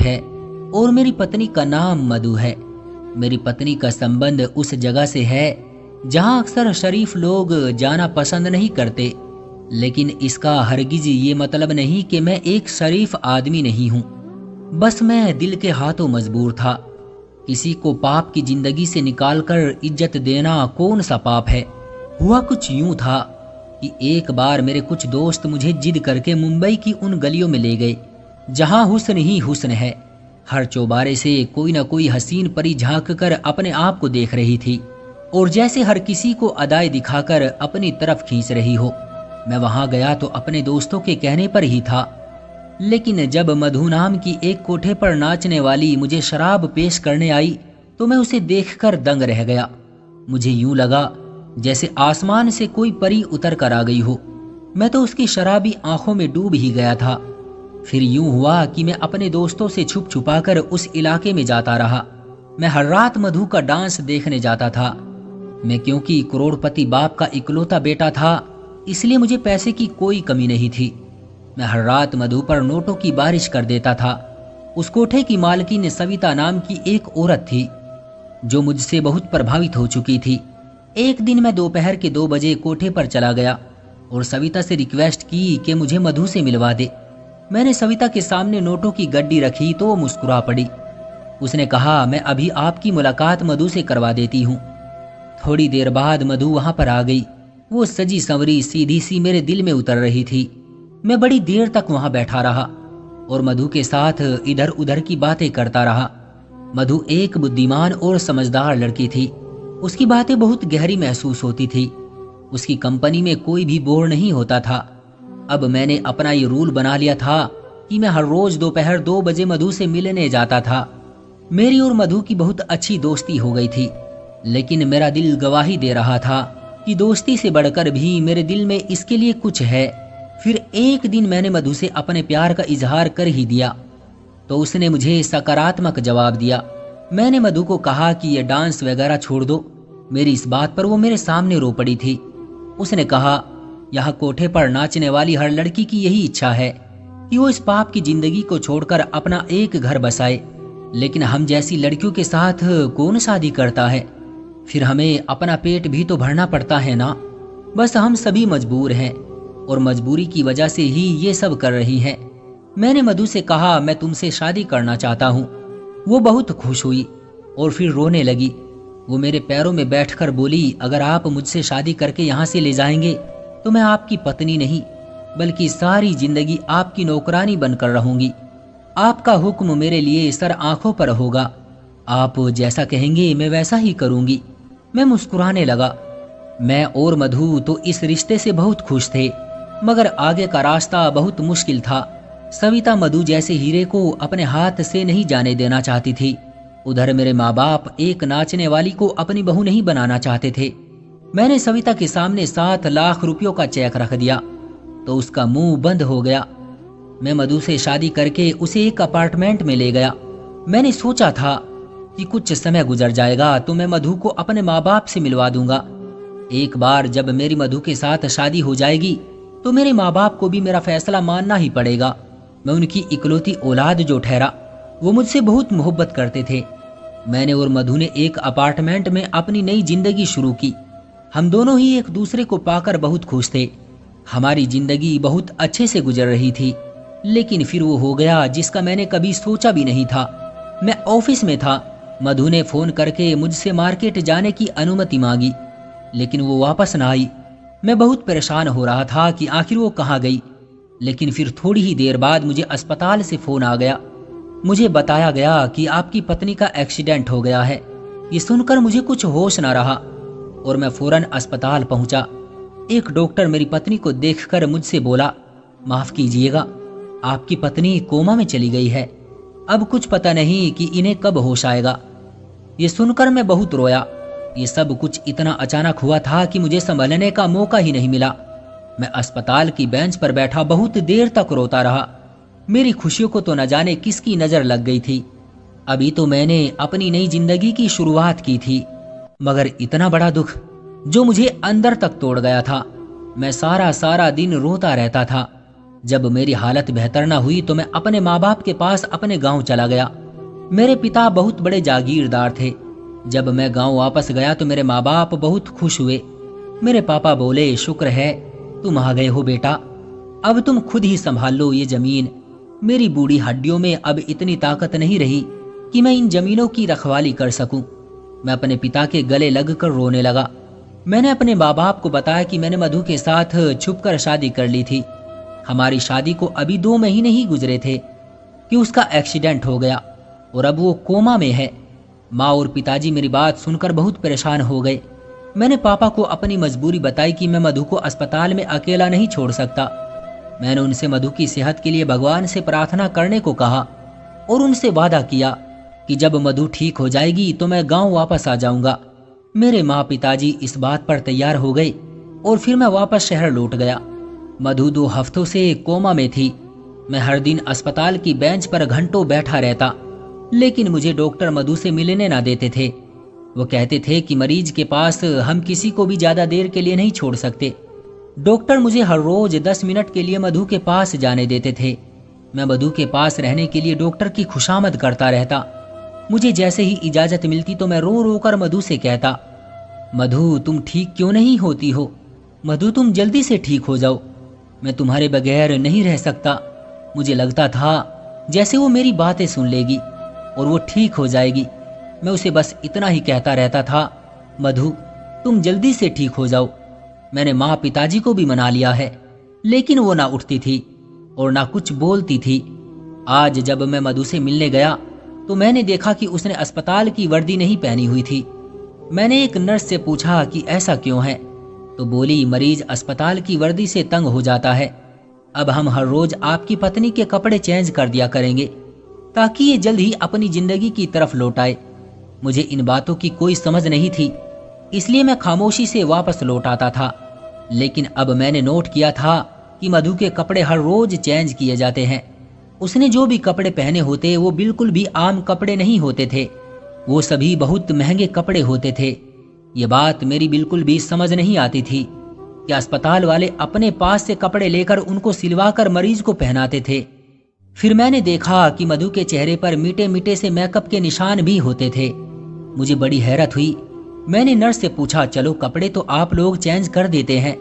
है और मेरी पत्नी का नाम मधु है। मेरी पत्नी का संबंध उस जगह से है जहां अक्सर शरीफ लोग जाना पसंद नहीं करते, लेकिन इसका हरगिज ये मतलब नहीं कि मैं एक शरीफ आदमी नहीं हूं। बस मैं दिल के हाथों मजबूर था। किसी को पाप की जिंदगी से निकालकर इज्जत देना कौन सा पाप है। हुआ कुछ यूं था कि एक बार मेरे कुछ दोस्त मुझे जिद करके मुंबई की उन गलियों में ले गए जहां हुस्न ही हुस्न है। हर चौबारे से कोई न कोई हसीन परी झांक कर अपने आप को देख रही थी और जैसे हर किसी को अदाएं दिखाकर अपनी तरफ खींच रही हो। मैं वहां गया तो अपने दोस्तों के कहने पर ही था, लेकिन जब मधु नाम की एक कोठे पर नाचने वाली मुझे शराब पेश करने आई तो मैं उसे देखकर दंग रह गया। मुझे यूं लगा जैसे आसमान से कोई परी उतर कर आ गई हो। मैं तो उसकी शराबी आंखों में डूब ही गया था। फिर यूं हुआ कि मैं अपने दोस्तों से छुप छुपा कर उस इलाके में जाता रहा। मैं हर रात मधु का डांस देखने जाता था। मैं क्योंकि करोड़पति बाप का इकलौता बेटा था, इसलिए मुझे पैसे की कोई कमी नहीं थी। मैं हर रात मधु पर नोटों की बारिश कर देता था। उस कोठे की मालकिन सविता नाम की एक औरत थी जो मुझसे बहुत प्रभावित हो चुकी थी। एक दिन मैं दोपहर के 2 बजे कोठे पर चला गया और सविता से रिक्वेस्ट की कि मुझे मधु से मिलवा दे। मैंने सविता के सामने नोटों की गड्डी रखी तो वो मुस्कुरा पड़ी। उसने कहा, मैं अभी आपकी मुलाकात मधु से करवा देती हूँ। थोड़ी देर बाद मधु वहां पर आ गई। वो सजी संवरी सीधी सी मेरे दिल में उतर रही थी। मैं बड़ी देर तक वहां बैठा रहा और मधु के साथ इधर उधर की बातें करता रहा। मधु एक बुद्धिमान और समझदार लड़की थी। उसकी बातें बहुत गहरी महसूस होती थी। उसकी कंपनी में कोई भी बोर नहीं होता था। अब मैंने अपना ये रूल बना लिया था कि मैं हर रोज दोपहर 2 बजे मधु से मिलने जाता था। मेरी और मधु की बहुत अच्छी दोस्ती हो गई थी, लेकिन मेरा दिल गवाही दे रहा था कि दोस्ती से बढ़कर भी मेरे दिल में इसके लिए कुछ है। फिर एक दिन मैंने मधु से अपने प्यार का इजहार कर ही दिया तो उसने मुझे सकारात्मक जवाब दिया। मैंने मधु को कहा कि यह डांस वगैरह छोड़ दो। मेरी इस बात पर वो मेरे सामने रो पड़ी थी। उसने कहा, यह कोठे पर नाचने वाली हर लड़की की यही इच्छा है कि वो इस पाप की जिंदगी को छोड़कर अपना एक घर बसाए, लेकिन हम जैसी लड़कियों के साथ कौन शादी करता है। फिर हमें अपना पेट भी तो भरना पड़ता है ना। बस हम सभी मजबूर हैं और मजबूरी की वजह से ही ये सब कर रही हैं। मैंने मधु से कहा, मैं तुमसे शादी करना चाहता हूँ। वो बहुत खुश हुई और फिर रोने लगी। वो मेरे पैरों में बैठकर बोली, अगर आप मुझसे शादी करके यहाँ से ले जाएंगे तो मैं आपकी पत्नी नहीं बल्कि सारी जिंदगी आपकी नौकरानी बनकर रहूंगी। आपका हुक्म मेरे लिए सर आंखों पर होगा। आप जैसा कहेंगे मैं वैसा ही करूंगी। मैं मुस्कुराने लगा। मैं और मधु तो इस रिश्ते से बहुत खुश थे, मगर आगे का रास्ता बहुत मुश्किल था। सविता मधु जैसे हीरे को अपने हाथ से नहीं जाने देना चाहती थी। उधर मेरे माँ बाप एक नाचने वाली को अपनी बहू नहीं बनाना चाहते थे। मैंने सविता के सामने 7 लाख रुपयों का चेक रख दिया तो उसका मुंह बंद हो गया। मैं मधु से शादी करके उसे एक अपार्टमेंट में ले गया। मैंने सोचा था कि कुछ समय गुजर जाएगा तो मैं मधु को अपने माँ बाप से मिलवा दूंगा। एक बार जब मेरी मधु के साथ शादी हो जाएगी तो मेरे माँ बाप को भी मेरा फैसला मानना ही पड़ेगा। मैं उनकी इकलौती औलाद जो ठहरा, वो मुझसे बहुत मोहब्बत करते थे। मैंने और मधु ने एक अपार्टमेंट में अपनी नई जिंदगी शुरू की। हम दोनों ही एक दूसरे को पाकर बहुत खुश थे। हमारी जिंदगी बहुत अच्छे से गुजर रही थी, लेकिन फिर वो हो गया जिसका मैंने कभी सोचा भी नहीं था। मैं ऑफिस में था। मधु ने फोन करके मुझसे मार्केट जाने की अनुमति मांगी, लेकिन वो वापस ना आई। मैं बहुत परेशान हो रहा था कि आखिर वो कहाँ गई। लेकिन फिर थोड़ी ही देर बाद मुझे अस्पताल से फोन आ गया। मुझे बताया गया कि आपकी पत्नी का एक्सीडेंट हो गया है। ये सुनकर मुझे कुछ होश ना रहा और मैं फौरन अस्पताल पहुंचा। एक डॉक्टर मेरी पत्नी को देखकर मुझसे बोला, माफ कीजिएगा, आपकी पत्नी कोमा में चली गई है। अब कुछ पता नहीं कि इन्हें कब होश आएगा। ये सुनकर मैं बहुत रोया। ये सब कुछ इतना अचानक हुआ था कि मुझे संभलने का मौका ही नहीं मिला। मैं अस्पताल की बेंच पर बैठा बहुत देर तक रोता रहा। मेरी खुशियों को तो न जाने किसकी नजर लग गई थी। अभी तो मैंने अपनी नई जिंदगी की शुरुआत की थी, मगर इतना बड़ा दुख जो मुझे अंदर तक तोड़ गया था। मैं सारा दिन रोता रहता था। जब मेरी हालत बेहतर न हुई तो मैं अपने माँ बाप के पास अपने गांव चला गया। मेरे पिता बहुत बड़े जागीरदार थे। जब मैं गांव वापस गया तो मेरे माँ बाप बहुत खुश हुए। मेरे पापा बोले, शुक्र है तुम आ गए हो बेटा, अब तुम खुद ही संभाल लो ये जमीन। मेरी बूढ़ी हड्डियों में अब इतनी ताकत नहीं रही कि मैं इन जमीनों की रखवाली कर सकूं। मैं अपने पिता के गले लगकर रोने लगा। मैंने अपने माँ बाप को बताया कि मैंने मधु के साथ छुपकर शादी कर ली थी। हमारी शादी को अभी 2 महीने ही गुजरे थे कि उसका एक्सीडेंट हो गया और अब वो कोमा में है। माँ और पिताजी मेरी बात सुनकर बहुत परेशान हो गए। मैंने पापा को अपनी मजबूरी बताई कि मैं मधु को अस्पताल में अकेला नहीं छोड़ सकता। मैंने उनसे मधु की सेहत के लिए भगवान से प्रार्थना करने को कहा और उनसे वादा किया कि जब मधु ठीक हो जाएगी तो मैं गांव वापस आ जाऊंगा। मेरे माँ पिताजी इस बात पर तैयार हो गए और फिर मैं वापस शहर लौट गया। मधु 2 हफ्तों से कोमा में थी। मैं हर दिन अस्पताल की बेंच पर घंटों बैठा रहता, लेकिन मुझे डॉक्टर मधु से मिलने ना देते थे। वो कहते थे कि मरीज के पास हम किसी को भी ज्यादा देर के लिए नहीं छोड़ सकते। डॉक्टर मुझे हर रोज 10 मिनट के लिए मधु के पास जाने देते थे। मैं मधु के पास रहने के लिए डॉक्टर की खुशामद करता रहता। मुझे जैसे ही इजाजत मिलती तो मैं रो रो कर मधु से कहता, मधु तुम ठीक क्यों नहीं होती हो? मधु तुम जल्दी से ठीक हो जाओ, मैं तुम्हारे बगैर नहीं रह सकता। मुझे लगता था जैसे वो मेरी बातें सुन लेगी और वो ठीक हो जाएगी। मैं उसे बस इतना ही कहता रहता था, मधु तुम जल्दी से ठीक हो जाओ। मैंने माँ पिताजी को भी मना लिया है, लेकिन वो ना उठती थी और ना कुछ बोलती थी। आज जब मैं मधु से मिलने गया तो मैंने देखा कि उसने अस्पताल की वर्दी नहीं पहनी हुई थी। मैंने एक नर्स से पूछा कि ऐसा क्यों है, तो बोली, मरीज अस्पताल की वर्दी से तंग हो जाता है। अब हम हर रोज आपकी पत्नी के कपड़े चेंज कर दिया करेंगे ताकि ये जल्द ही अपनी जिंदगी की तरफ लौट आए। मुझे इन बातों की कोई समझ नहीं थी, इसलिए मैं खामोशी से वापस लौट आता था। लेकिन अब मैंने नोट किया था कि मधु के कपड़े हर रोज चेंज किए जाते हैं। उसने जो भी कपड़े पहने होते वो बिल्कुल भी आम कपड़े नहीं होते थे, वो सभी बहुत महंगे कपड़े होते थे। ये बात मेरी बिल्कुल भी समझ नहीं आती थी कि अस्पताल वाले अपने पास से कपड़े लेकर उनको सिलवाकर मरीज को पहनाते थे। फिर मैंने देखा कि मधु के चेहरे पर मीटे मीटे से मेकअप के निशान भी होते थे। मुझे बड़ी हैरत हुई। मैंने नर्स से पूछा, चलो कपड़े तो आप लोग चेंज कर देते हैं,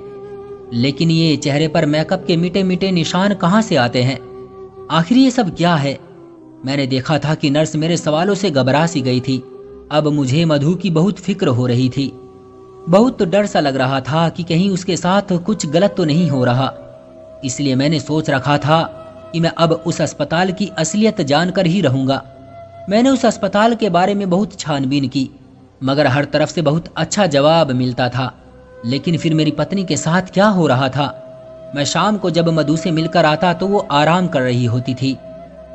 लेकिन ये चेहरे पर मेकअप के मीटे मीटे निशान कहाँ से आते हैं? आखिर ये सब क्या है? मैंने देखा था कि नर्स मेरे सवालों से घबरा सी गई थी। अब मुझे मधु की बहुत फिक्र हो रही थी। बहुत डर सा लग रहा था कि कहीं उसके साथ कुछ गलत तो नहीं हो रहा। इसलिए मैंने सोच रखा था कि मैं अब उस अस्पताल की असलियत जानकर ही रहूंगा। मैंने उस अस्पताल के बारे में बहुत छानबीन की, मगर हर तरफ से बहुत अच्छा जवाब मिलता था। लेकिन फिर मेरी पत्नी के साथ क्या हो रहा था? मैं शाम को जब मधु से मिलकर आता तो वो आराम कर रही होती थी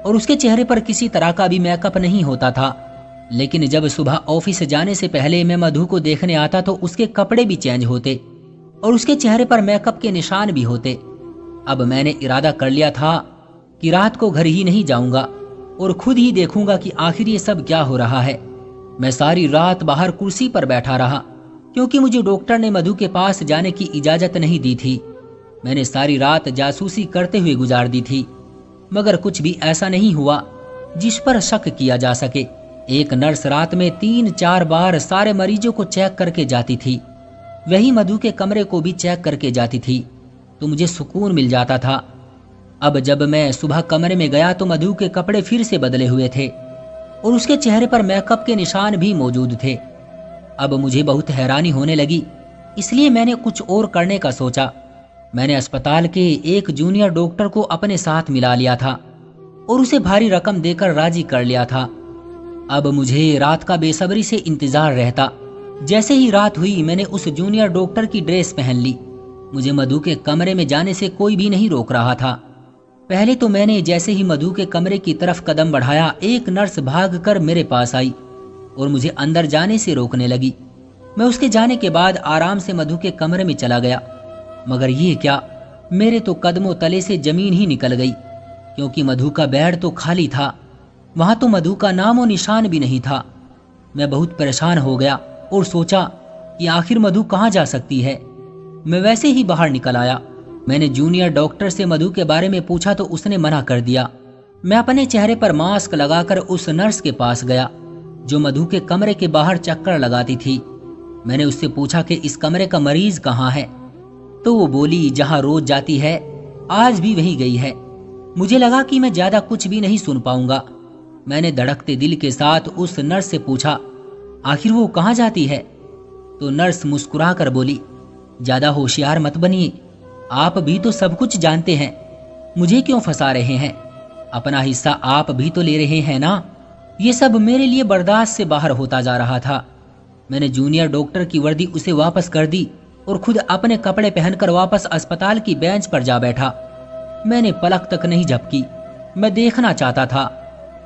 और उसके चेहरे पर किसी तरह का भी मेकअप नहीं होता था। लेकिन जब सुबह ऑफिस जाने से पहले मैं मधु को देखने आता तो उसके कपड़े भी चेंज होते और उसके चेहरे पर मेकअप के निशान भी होते। अब मैंने इरादा कर लिया था कि रात को घर ही नहीं जाऊंगा और खुद ही देखूंगा कि आखिर ये सब क्या हो रहा है। मैं सारी रात बाहर कुर्सी पर बैठा रहा क्योंकि मुझे डॉक्टर ने मधु के पास जाने की इजाजत नहीं दी थी। मैंने सारी रात जासूसी करते हुए गुजार दी थी, मगर कुछ भी ऐसा नहीं हुआ जिस पर शक किया जा सके। एक नर्स रात में 3-4 बार सारे मरीजों को चेक करके जाती थी। वही मधु के कमरे को भी चेक करके जाती थी तो मुझे सुकून मिल जाता था। अब जब मैं सुबह कमरे में गया तो मधु के कपड़े फिर से बदले हुए थे और उसके चेहरे पर मेकअप के निशान भी मौजूद थे। अब मुझे बहुत हैरानी होने लगी, इसलिए मैंने कुछ और करने का सोचा। मैंने अस्पताल के एक जूनियर डॉक्टर को अपने साथ मिला लिया था और उसे भारी रकम देकर राजी कर लिया था। अब मुझे रात का बेसब्री से इंतजार रहता। जैसे ही रात हुई मैंने उस जूनियर डॉक्टर की ड्रेस पहन ली। मुझे मधु के कमरे में जाने से कोई भी नहीं रोक रहा था। पहले तो मैंने जैसे ही मधु के कमरे की तरफ कदम बढ़ाया, एक नर्स भागकर मेरे पास आई और मुझे अंदर जाने से रोकने लगी। मैं उसके जाने के बाद आराम से मधु के कमरे में चला गया, मगर ये क्या, मेरे तो कदमों तले से जमीन ही निकल गई क्योंकि मधु का बेड तो खाली था। वहां तो मधु का नामो निशान भी नहीं था। मैं बहुत परेशान हो गया और सोचा कि आखिर मधु कहाँ जा सकती है। मैं वैसे ही बाहर निकल आया मैंने जूनियर डॉक्टर से मधु के बारे में पूछा तो उसने मना कर दिया। मैं अपने चेहरे पर मास्क लगाकर उस नर्स के पास गया जो मधु के कमरे के बाहर चक्कर लगाती थी। मैंने उससे पूछा कि इस कमरे का मरीज कहाँ है, तो वो बोली जहां रोज जाती है, आज भी वहीं गई है। मुझे लगा कि मैं ज्यादा कुछ भी नहीं सुन पाऊंगा। मैंने धड़कते दिल के साथ उस नर्स से पूछा, आखिर वो कहाँ जाती है? तो नर्स मुस्कुरा कर बोली, ज्यादा होशियार मत बनिए, आप भी तो सब कुछ जानते हैं, मुझे क्यों फंसा रहे हैं? अपना हिस्सा आप भी तो ले रहे हैं ना। ये सब मेरे लिए बर्दाश्त से बाहर होता जा रहा था। मैंने जूनियर डॉक्टर की वर्दी उसे वापस कर दी और खुद अपने कपड़े पहनकर वापस अस्पताल की बेंच पर जा बैठा। मैंने पलक तक नहीं झपकी। मैं देखना चाहता था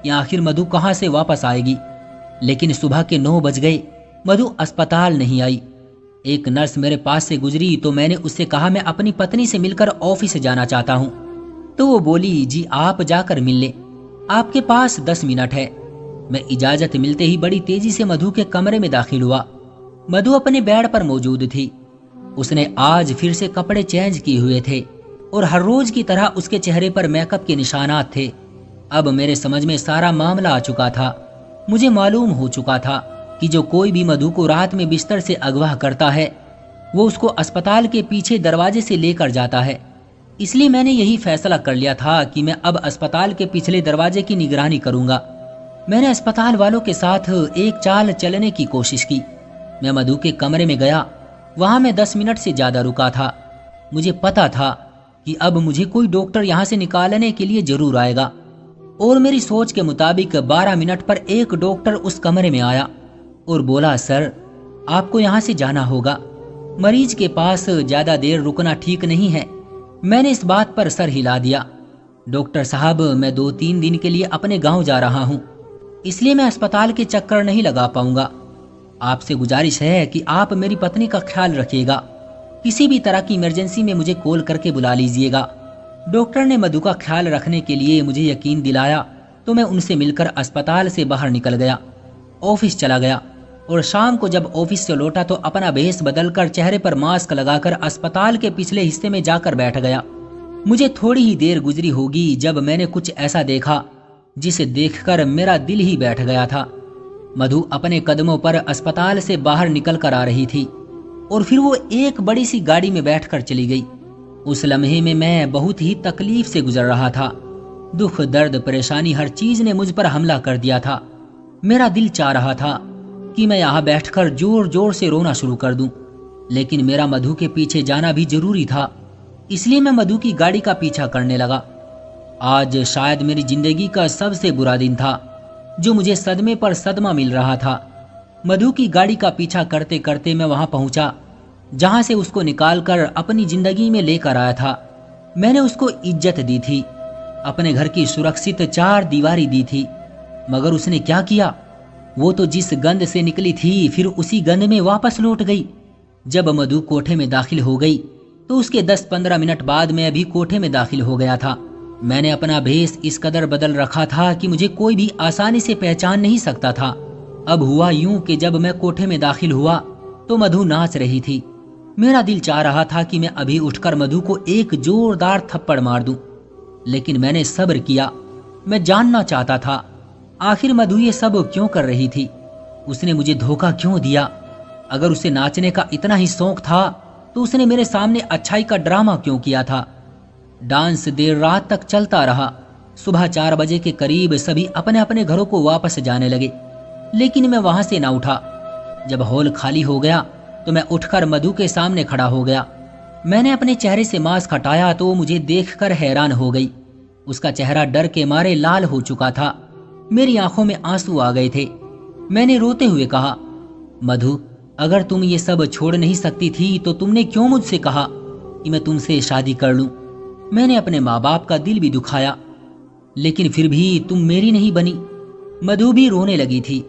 कि आखिर मधु कहाँ से वापस आएगी, लेकिन सुबह के 9 बज गए, मधु अस्पताल नहीं आई। एक नर्स मेरे पास से गुजरी तो मैंने उससे कहा मैं अपनी पत्नी से मिलकर ऑफिस जाना चाहता हूँ। तो वो बोली, जी आप जाकर मिल ले, आपके पास 10 मिनट है। मैं इजाजत मिलते ही बड़ी तेजी से मधु के कमरे में दाखिल हुआ। मधु अपने बेड पर मौजूद थी। उसने आज फिर से कपड़े चेंज किए हुए थे और हर रोज की तरह उसके चेहरे पर मेकअप के निशानात थे। अब मेरे समझ में सारा मामला आ चुका था। मुझे मालूम हो चुका था कि जो कोई भी मधु को रात में बिस्तर से अगवा करता है वो उसको अस्पताल के पीछे दरवाजे से लेकर जाता है। इसलिए मैंने यही फैसला कर लिया था कि मैं अब अस्पताल के पिछले दरवाजे की निगरानी करूंगा। मैंने अस्पताल वालों के साथ एक चाल चलने की कोशिश की। मैं मधु के कमरे में गया। वहां मैं 10 मिनट से ज्यादा रुका था। मुझे पता था कि अब मुझे कोई डॉक्टर यहाँ से निकालने के लिए जरूर आएगा, और मेरी सोच के मुताबिक 12 मिनट पर एक डॉक्टर उस कमरे में आया और बोला, सर आपको यहाँ से जाना होगा, मरीज के पास ज्यादा देर रुकना ठीक नहीं है। मैंने इस बात पर सर हिला दिया। डॉक्टर साहब, मैं 2-3 दिन के लिए अपने गांव जा रहा हूँ, इसलिए मैं अस्पताल के चक्कर नहीं लगा पाऊंगा। आपसे गुजारिश है कि आप मेरी पत्नी का ख्याल रखिएगा। किसी भी तरह की इमरजेंसी में मुझे कॉल करके बुला लीजिएगा। डॉक्टर ने मधु का ख्याल रखने के लिए मुझे यकीन दिलाया तो मैं उनसे मिलकर अस्पताल से बाहर निकल गया, ऑफिस चला गया और शाम को जब ऑफिस से लौटा तो अपना भेष बदलकर चेहरे पर मास्क लगाकर अस्पताल के पिछले हिस्से में जाकर बैठ गया। मुझे थोड़ी ही देर गुजरी होगी जब मैंने कुछ ऐसा देखा जिसे देखकर मेरा दिल ही बैठ गया था। मधु अपने कदमों पर अस्पताल से बाहर निकल कर आ रही थी और फिर वो एक बड़ी सी गाड़ी में बैठकर चली गई। उस लम्हे में मैं बहुत ही तकलीफ से गुजर रहा था। दुख, दर्द, परेशानी, हर चीज ने मुझ पर हमला कर दिया था। मेरा दिल चाह रहा था कि मैं यहाँ बैठकर जोर जोर से रोना शुरू कर दूं, लेकिन मेरा मधु के पीछे जाना भी जरूरी था। इसलिए मैं मधु की गाड़ी का पीछा करने लगा। आज शायद मेरी जिंदगी का सबसे बुरा दिन था, जो मुझे सदमे पर सदमा मिल रहा था। मधु की गाड़ी का पीछा करते करते मैं वहां पहुंचा जहां से उसको निकालकर अपनी जिंदगी में लेकर आया था। मैंने उसको इज्जत दी थी, अपने घर की सुरक्षित 4 दीवारी दी थी, मगर उसने क्या किया? वो तो जिस गंद से निकली थी फिर उसी गंद में वापस लौट गई। जब मधु कोठे में दाखिल हो गई तो उसके 10-15 मिनट बाद मैं भी कोठे में दाखिल हो गया था। मैंने अपना भेष इस कदर बदल रखा था कि मुझे कोई भी आसानी से पहचान नहीं सकता था। अब हुआ यूं कि जब मैं कोठे में दाखिल हुआ तो मधु नाच रही थी। मेरा दिल चाह रहा था कि मैं अभी उठकर मधु को एक जोरदार थप्पड़ मार दूं, लेकिन मैंने सब्र किया। मैं जानना चाहता था आखिर मधु ये सब क्यों कर रही थी, उसने मुझे धोखा क्यों दिया। अगर उसे नाचने का इतना ही शौक था तो उसने मेरे सामने अच्छाई का ड्रामा क्यों किया था। डांस देर रात तक चलता रहा। सुबह 4 बजे के करीब सभी अपने अपने घरों को वापस जाने लगे, लेकिन मैं वहां से ना उठा। जब हॉल खाली हो गया तो मैं उठकर मधु के सामने खड़ा हो गया। मैंने अपने चेहरे से मास्क हटाया तो वो मुझे देखकर हैरान हो गई। उसका चेहरा डर के मारे लाल हो चुका था। मेरी आंखों में आंसू आ गए थे। मैंने रोते हुए कहा, मधु, अगर तुम ये सब छोड़ नहीं सकती थी तो तुमने क्यों मुझसे कहा कि मैं तुमसे शादी कर लूं? मैंने अपने माँ बाप का दिल भी दुखाया, लेकिन फिर भी तुम मेरी नहीं बनी। मधु भी रोने लगी थी।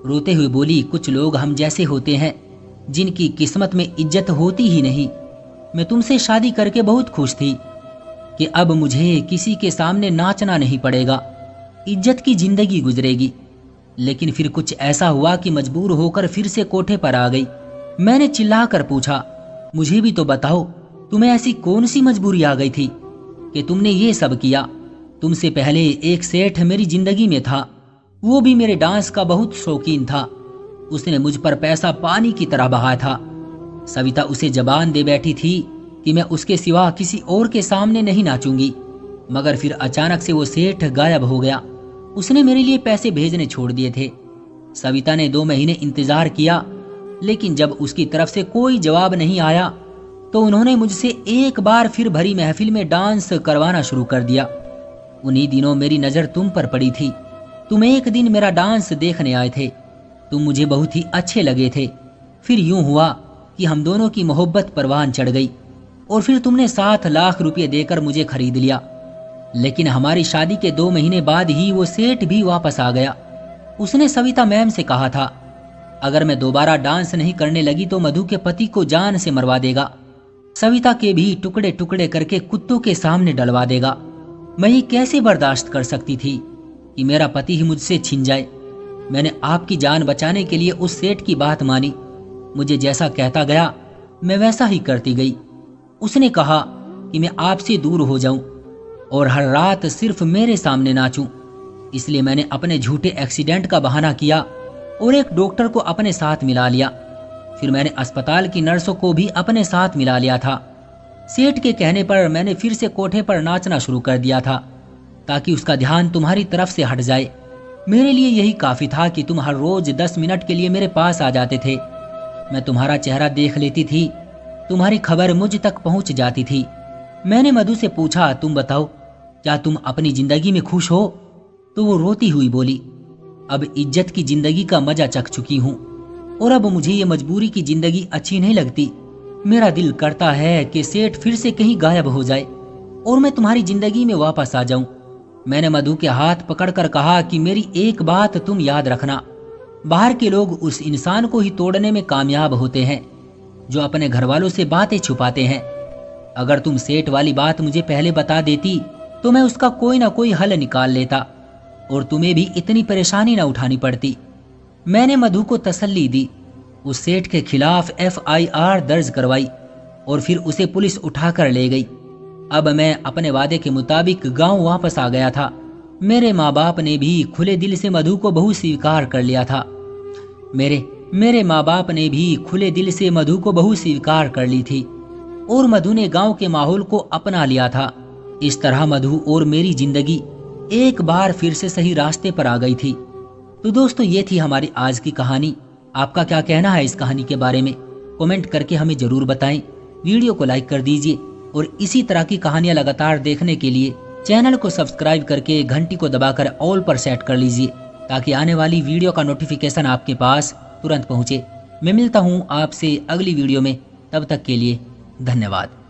रोते हुए बोली, कुछ लोग हम जैसे होते हैं जिनकी किस्मत में इज्जत होती ही नहीं। मैं तुमसे शादी करके बहुत खुश थी कि अब मुझे किसी के सामने नाचना नहीं पड़ेगा, इज्जत की जिंदगी गुजरेगी। लेकिन फिर कुछ ऐसा हुआ कि मजबूर होकर फिर से कोठे पर आ गई। मैंने चिल्लाकर पूछा, मुझे भी तो बताओ तुम्हें ऐसी कौन सी मजबूरी आ गई थी कि तुमने ये सब किया? तुमसे पहले एक सेठ मेरी जिंदगी में था, वो भी मेरे डांस का बहुत शौकीन था। उसने मुझ पर पैसा पानी की तरह बहाया था। सविता उसे जबान दे बैठी थी कि मैं उसके सिवा किसी और के सामने नहीं नाचूंगी, मगर फिर अचानक से वो सेठ गायब हो गया। उसने मेरे लिए पैसे भेजने छोड़ दिए थे। सविता ने 2 महीने इंतजार किया, लेकिन जब उसकी तरफ से कोई जवाब नहीं आया तो उन्होंने मुझसे एक बार फिर भरी महफिल में डांस करवाना शुरू कर दिया। उन्हीं दिनों मेरी नज़र तुम पर पड़ी थी। तुम एक दिन मेरा डांस देखने आए थे। तुम मुझे बहुत ही अच्छे लगे थे। फिर यूं हुआ कि हम दोनों की मोहब्बत परवान चढ़ गई और फिर तुमने 7 लाख रुपये देकर मुझे खरीद लिया। लेकिन हमारी शादी के 2 महीने बाद ही वो सेठ भी वापस आ गया। उसने सविता मैम से कहा था, अगर मैं दोबारा डांस नहीं करने लगी तो मधु के पति को जान से मरवा देगा, सविता के भी टुकड़े टुकड़े करके कुत्तों के सामने डलवा देगा। मैं ये कैसे बर्दाश्त कर सकती थी कि मेरा पति ही मुझसे छिन जाए। मैंने आपकी जान बचाने के लिए उस सेठ की बात मानी। मुझे जैसा कहता गया मैं वैसा ही करती गई। उसने कहा कि मैं आपसे दूर हो जाऊं और हर रात सिर्फ मेरे सामने नाचूं। इसलिए मैंने अपने झूठे एक्सीडेंट का बहाना किया और एक डॉक्टर को अपने साथ मिला लिया। फिर मैंने अस्पताल की नर्सों को भी अपने साथ मिला लिया था। सेठ के कहने पर मैंने फिर से कोठे पर नाचना शुरू कर दिया था ताकि उसका ध्यान तुम्हारी तरफ से हट जाए। मेरे लिए यही काफी था कि तुम हर रोज 10 मिनट के लिए मेरे पास आ जाते थे। मैं तुम्हारा चेहरा देख लेती थी, तुम्हारी खबर मुझ तक पहुंच जाती थी। मैंने मधु से पूछा, तुम बताओ क्या तुम अपनी जिंदगी में खुश हो? तो वो रोती हुई बोली, अब इज्जत की जिंदगी का मजा चख चुकी हूँ और अब मुझे ये मजबूरी की जिंदगी अच्छी नहीं लगती। मेरा दिल करता है कि सेठ फिर से कहीं गायब हो जाए और मैं तुम्हारी जिंदगी में वापस आ जाऊं। मैंने मधु के हाथ पकड़कर कहा कि मेरी एक बात तुम याद रखना, बाहर के लोग उस इंसान को ही तोड़ने में कामयाब होते हैं जो अपने घर वालों से बातें छुपाते हैं। अगर तुम सेठ वाली बात मुझे पहले बता देती तो मैं उसका कोई ना कोई हल निकाल लेता और तुम्हें भी इतनी परेशानी ना उठानी पड़ती। मैंने मधु को तसल्ली दी, उस सेठ के खिलाफ FIR दर्ज करवाई और फिर उसे पुलिस उठाकर ले गई। अब मैं अपने वादे के मुताबिक गांव वापस आ गया था। मेरे माँ बाप ने भी खुले दिल से मधु को बहू स्वीकार कर लिया था। मेरे माँ बाप ने भी खुले दिल से मधु को बहू स्वीकार कर ली थी और मधु ने गांव के माहौल को अपना लिया था। इस तरह मधु और मेरी जिंदगी एक बार फिर से सही रास्ते पर आ गई थी। तो दोस्तों, ये थी हमारी आज की कहानी। आपका क्या कहना है इस कहानी के बारे में? कमेंट करके हमें जरूर बताएं। वीडियो को लाइक कर दीजिए और इसी तरह की कहानियां लगातार देखने के लिए चैनल को सब्सक्राइब करके घंटी को दबाकर ऑल पर सेट कर लीजिए ताकि आने वाली वीडियो का नोटिफिकेशन आपके पास तुरंत पहुंचे। मैं मिलता हूं आपसे अगली वीडियो में, तब तक के लिए धन्यवाद।